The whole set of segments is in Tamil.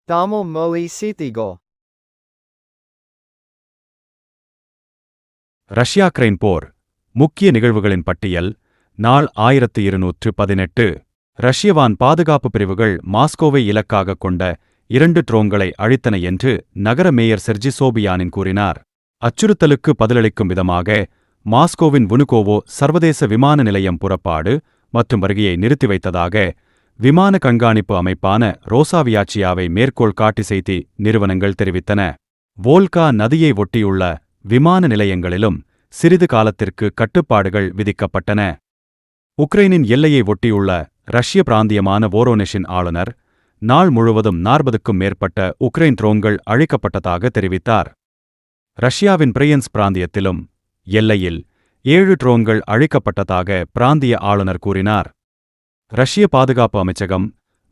Tamil Moli Seethigal. ரஷ்யா-உக்ரைன் போர் முக்கிய நிகழ்வுகளின் பட்டியல். நாள் 1218. ரஷ்ய வான் பாதுகாப்பு பிரிவுகள் மாஸ்கோவை இலக்காகக் கொண்ட 2 ட்ரோன்களை அழித்தன என்று நகர மேயர் செர்ஜி சோபியானின் கூறினார். அச்சுறுத்தலுக்கு பதிலளிக்கும் விதமாக மாஸ்கோவின் வுனுகோவோ சர்வதேச விமான நிலையம் புறப்பாடு மற்றும் வருகையை நிறுத்தி வைத்ததாக விமான கண்காணிப்பு அமைப்பான ரோசாவியாச்சியாவை மேற்கோள் காட்டி செய்தி நிறுவனங்கள் தெரிவித்தன. வோல்கா நதியை ஒட்டியுள்ள விமான நிலையங்களிலும் சிறிது காலத்திற்கு கட்டுப்பாடுகள் விதிக்கப்பட்டன. உக்ரைனின் எல்லையை ஒட்டியுள்ள ரஷ்ய பிராந்தியமான வோரோனெஷின் ஆளுநர் நாள் முழுவதும் 40க்கும் மேற்பட்ட உக்ரைன் ட்ரோன்கள் அழிக்கப்பட்டதாக தெரிவித்தார். ரஷ்யாவின் பிரையன்ஸ் பிராந்தியத்திலும் எல்லையில் 7 ட்ரோன்கள் அழிக்கப்பட்டதாக பிராந்திய ஆளுநர் கூறினார். ரஷ்ய பாதுகாப்பு அமைச்சகம்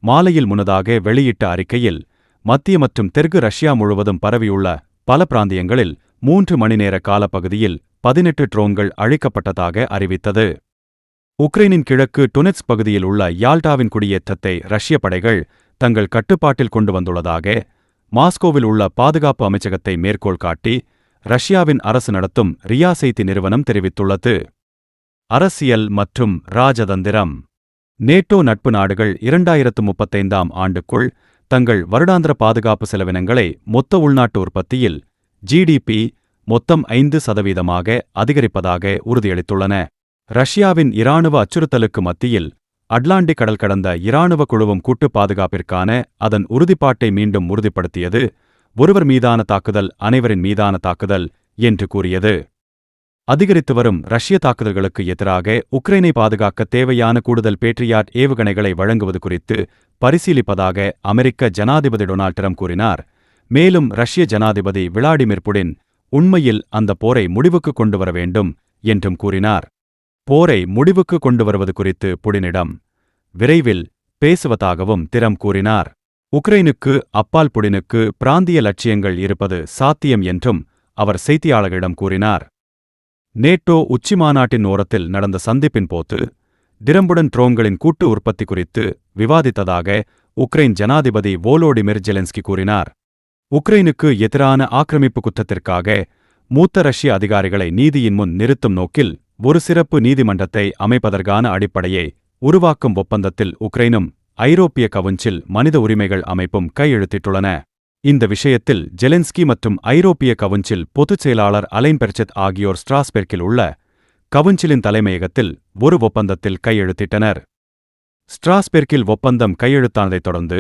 மாலையில் முன்னதாக வெளியிட்ட அறிக்கையில் மத்திய மற்றும் தெற்கு ரஷ்யா முழுவதும் பரவியுள்ள பல பிராந்தியங்களில் 3 மணி நேர காலப்பகுதியில் 18 ட்ரோன்கள் அழிக்கப்பட்டதாக அறிவித்தது. உக்ரைனின் கிழக்கு டொனெட்ஸ்க் பகுதியில் உள்ள யால்டாவின் குடியேற்றத்தை ரஷ்ய படைகள் தங்கள் கட்டுப்பாட்டில் கொண்டு வந்துள்ளதாக மாஸ்கோவில் உள்ள பாதுகாப்பு அமைச்சகத்தை மேற்கோள் காட்டி ரஷ்யாவின் அரசு நடத்தும் ரியா செய்தி நிறுவனம் தெரிவித்துள்ளது. அரசியல் மற்றும் ராஜதந்திரம். நேட்டோ நட்பு நாடுகள் 2035ஆம் ஆண்டுக்குள் தங்கள் வருடாந்திர பாதுகாப்பு செலவினங்களை மொத்த உள்நாட்டு உற்பத்தியில் ஜிடிபி மொத்தம் 5% அதிகரிப்பதாக உறுதியளித்துள்ளன. ரஷ்யாவின் இராணுவ அச்சுறுத்தலுக்கு மத்தியில் அட்லாண்டிக் கடல் கடந்த இராணுவ குழுவும் கூட்டு பாதுகாப்பிற்கான அதன் உறுதிப்பாட்டை மீண்டும் உறுதிப்படுத்தியது. ஒருவர் மீதான தாக்குதல் அனைவரின் மீதான தாக்குதல் என்று கூறியது. அதிகரித்து வரும் ரஷ்ய தாக்குதல்களுக்கு எதிராக உக்ரைனை பாதுகாக்க தேவையான கூடுதல் பேட்ரியாட் ஏவுகணைகளை வழங்குவது குறித்து பரிசீலிப்பதாக அமெரிக்க ஜனாதிபதி டொனால்ட் ட்ரம்ப் கூறினார். மேலும் ரஷ்ய ஜனாதிபதி விளாடிமிர் புடின் உண்மையில் அந்த போரை முடிவுக்கு கொண்டு வர வேண்டும் என்றும் கூறினார். போரை முடிவுக்கு கொண்டு வருவது குறித்து புடினிடம் விரைவில் பேசுவதாகவும் ட்ரம்ப் கூறினார். உக்ரைனுக்கு அப்பால் புடினுக்கு பிராந்திய லட்சியங்கள் இருப்பது சாத்தியம் என்றும் அவர் செய்தியாளர்களிடம் கூறினார். நேட்டோ உச்சிமாநாட்டின் ஓரத்தில் நடந்த சந்திப்பின் போது ட்ரம்புடன் ட்ரோன்களின் கூட்டு உற்பத்தி குறித்து விவாதித்ததாக உக்ரைன் ஜனாதிபதி வோலோடிமிர் ஜெலென்ஸ்கி கூறினார். உக்ரைனுக்கு எதிரான ஆக்கிரமிப்பு குற்றத்திற்காக மூத்த ரஷ்ய அதிகாரிகளை நீதியின் முன் நிறுத்தும் நோக்கில் ஒரு சிறப்பு நீதிமன்றத்தை அமைப்பதற்கான அடிப்படையை உருவாக்கும் ஒப்பந்தத்தில் உக்ரைனும் ஐரோப்பிய கவுன்சில் மனித உரிமைகள் அமைப்பும் கையெழுத்திட்டுள்ளன. இந்த விஷயத்தில் ஜெலென்ஸ்கி மற்றும் ஐரோப்பிய கவுன்சில் பொதுச் செயலாளர் அலைன் பெர்ச்செத் ஆகியோர் ஸ்ட்ராஸ்பெர்க்கில் உள்ள கவுன்சிலின் தலைமையகத்தில் ஒரு ஒப்பந்தத்தில் கையெழுத்திட்டனர். ஸ்ட்ராஸ்பெர்க்கில் ஒப்பந்தம் கையெழுத்தானதைத் தொடர்ந்து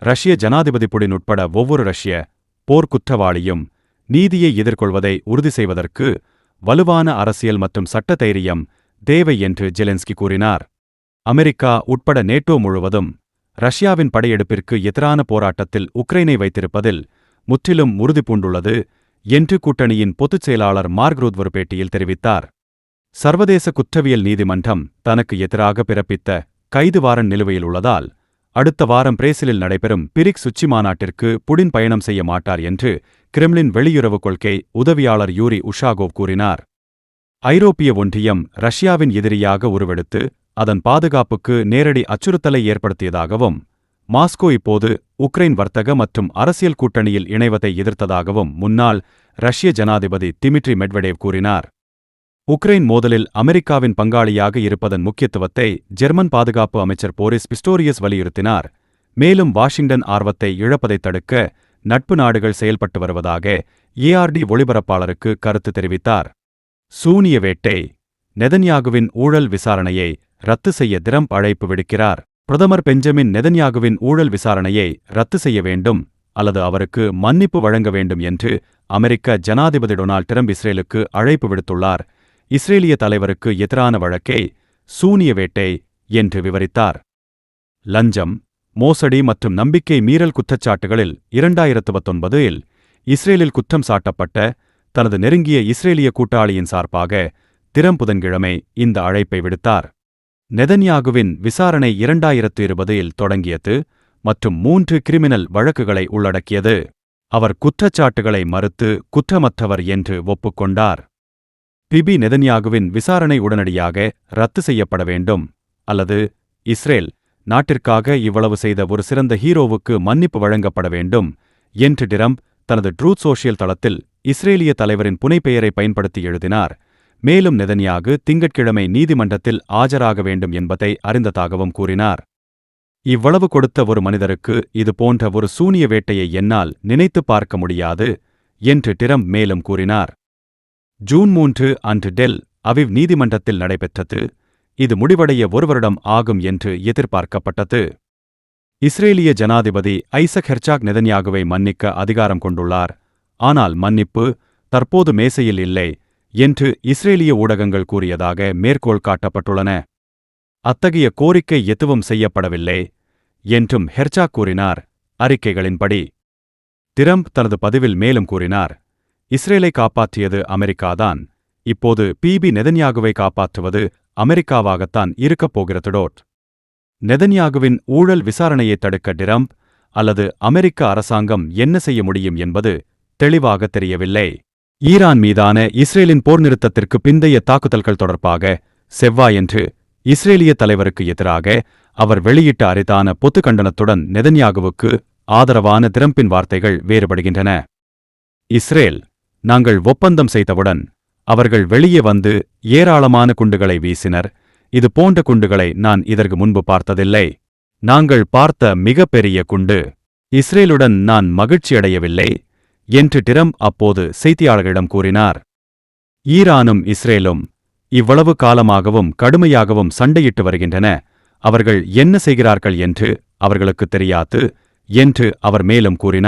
ரஷ்ய ஜனாதிபதி புடின் உட்பட ஒவ்வொரு ரஷ்ய போர்க்குற்றவாளியும் நீதியை எதிர்கொள்வதை உறுதி செய்வதற்கு வலுவான அரசியல் மற்றும் சட்ட தைரியம் தேவை என்று ஜெலென்ஸ்கி கூறினார். அமெரிக்கா உட்பட நேட்டோ முழுவதும் ரஷ்யாவின் படையெடுப்பிற்கு எதிரான போராட்டத்தில் உக்ரைனை வைத்திருப்பதில் முற்றிலும் உறுதிபூண்டுள்ளது என்று கூட்டணியின் பொதுச் செயலாளர் மார்க் ரூத் ஒரு பேட்டியில் தெரிவித்தார். சர்வதேச குற்றவியல் நீதிமன்றம் தனக்கு எதிராக பிறப்பித்த கைது வாரண்ட் நிலுவையில் உள்ளதால் அடுத்த வாரம் பிரேசிலில் நடைபெறும் பிரிக்ஸ் உச்சிமாநாட்டிற்கு புடின் பயணம் செய்ய மாட்டார் என்று கிரெம்ளின் வெளியுறவுக் கொள்கை உதவியாளர் யூரி உஷாகோவ் கூறினார். ஐரோப்பிய ஒன்றியம் ரஷ்யாவின் எதிரியாக உருவெடுத்து அதன் பாதுகாப்புக்கு நேரடி அச்சுறுத்தலை ஏற்படுத்தியதாகவும் மாஸ்கோ இப்போது உக்ரைன் வர்த்தக மற்றும் அரசியல் கூட்டணியில் இணைவதை எதிர்த்ததாகவும் முன்னாள் ரஷ்ய ஜனாதிபதி டிமிட்ரி மெட்வெடேவ் கூறினார். உக்ரைன் மோதலில் அமெரிக்காவின் பங்காளியாக இருப்பதன் முக்கியத்துவத்தை ஜெர்மன் பாதுகாப்பு அமைச்சர் போரிஸ் பிஸ்டோரியஸ் வலியுறுத்தினார். மேலும் வாஷிங்டன் ஆர்வத்தை இழப்பதைத் தடுக்க நட்பு நாடுகள் செயல்பட்டு வருவதாக ஏஆர்டி ஒளிபரப்பாளருக்கு கருத்து தெரிவித்தார். சூனிய வேட்டை. நெதன்யாகுவின் ஊழல் விசாரணையை ரத்து செய்ய ட்ரம்ப் அழைப்பு விடுக்கிறார். பிரதமர் பெஞ்சமின் நெதன்யாகுவின் ஊழல் விசாரணையை ரத்து செய்ய வேண்டும் அல்லது அவருக்கு மன்னிப்பு வழங்க வேண்டும் என்று அமெரிக்க ஜனாதிபதி டொனால்ட் ட்ரம்ப் இஸ்ரேலுக்கு அழைப்பு விடுத்துள்ளார். இஸ்ரேலிய தலைவருக்கு எதிரான வழக்கை சூனிய வேட்டை என்று விவரித்தார். லஞ்சம், மோசடி மற்றும் நம்பிக்கை மீறல் குற்றச்சாட்டுகளில் 2019இல் இஸ்ரேலில் குற்றம் சாட்டப்பட்ட தனது நெருங்கிய இஸ்ரேலிய கூட்டாளியின் சார்பாக ட்ரம்ப் புதன்கிழமை இந்த அழைப்பை விடுத்தார். நெதன்யாகுவின் விசாரணை 2020இல் தொடங்கியது மற்றும் 3 கிரிமினல் வழக்குகளை உள்ளடக்கியது. அவர் குற்றச்சாட்டுகளை மறுத்து குற்றமற்றவர் என்று ஒப்புக்கொண்டார். பிபி நெதன்யாகுவின் விசாரணை உடனடியாக ரத்து செய்யப்பட வேண்டும் அல்லது இஸ்ரேல் நாட்டிற்காக இவ்வளவு செய்த ஒரு சிறந்த ஹீரோவுக்கு மன்னிப்பு வழங்கப்பட வேண்டும் என்று டிரம்ப் தனது ட்ரூத் சோஷியல் தளத்தில் இஸ்ரேலிய தலைவரின் புனைப்பெயரை பயன்படுத்தி எழுதினார். மேலும் நெதன்யாகு திங்கட்கிழமை நீதிமன்றத்தில் ஆஜராக வேண்டும் என்பதை அறிந்ததாகவும் கூறினார். இவ்வளவு கொடுத்த ஒரு மனிதருக்கு இது போன்ற ஒரு சூனிய வேட்டையை என்னால் நினைத்துப் பார்க்க முடியாது என்று டிரம்ப் மேலும் கூறினார். ஜூன் 3 அன்று டெல் அவிவ் நீதிமன்றத்தில் நடைபெற்றது. இது முடிவடைய ஒரு வருடம் ஆகும் என்று எதிர்பார்க்கப்பட்டது. இஸ்ரேலிய ஜனாதிபதி ஐசக் ஹெர்சாக் நெதன்யாகுவை மன்னிக்க அதிகாரம் கொண்டுள்ளார். ஆனால் மன்னிப்பு தற்போது மேசையில் இல்லை என்று இஸ்ரேலிய ஊடகங்கள் கூறியதாக மேற்கோள் காட்டப்பட்டுள்ளன. அத்தகைய கோரிக்கை எதுவும் செய்யப்படவில்லை என்றும் ஹெர்சாக் கூறினார். அறிக்கைகளின்படி டிரம்ப் தனது பதிவில் மேலும் கூறினார், இஸ்ரேலை காப்பாற்றியது அமெரிக்காதான். இப்போது பிபி நெதன்யாகுவை காப்பாற்றுவது அமெரிக்காவாகத்தான் இருக்கப் போகிறது. நெதன்யாகுவின் ஊழல் விசாரணையை தடுக்க டிரம்ப் அல்லது அமெரிக்க அரசாங்கம் என்ன செய்ய முடியும் என்பது தெளிவாக தெரியவில்லை. ஈரான் மீதான இஸ்ரேலின் போர் நிறுத்தத்திற்கு பிந்தைய தாக்குதல்கள் தொடர்பாக செவ்வாயன்று இஸ்ரேலிய தலைவருக்கு எதிராக அவர் வெளியிட்ட அரிதான பொது கண்டனத்துடன் நெதன்யாகுவுக்கு ஆதரவான டிரம்பின் வார்த்தைகள் வேறுபடுகின்றன. இஸ்ரேல், நாங்கள் ஒப்பந்தம் செய்தவுடன் அவர்கள் வெளியே வந்து ஏராளமான குண்டுகளை வீசினர். இது போன்ற குண்டுகளை நான் இதற்கு முன்பு பார்த்ததில்லை. நாங்கள் பார்த்த மிகப்பெரிய குண்டு. இஸ்ரேலுடன் நான் மகிழ்ச்சியடையவில்லை என்று டிரம்ப் அப்போது செய்தியாளர்களிடம் கூறினார். ஈரானும் இஸ்ரேலும் இவ்வளவு காலமாகவும் கடுமையாகவும் சண்டையிட்டு வருகின்றன. அவர்கள் என்ன செய்கிறார்கள் என்று அவர்களுக்கு தெரியாது என்று அவர் மேலும் கூறினார்.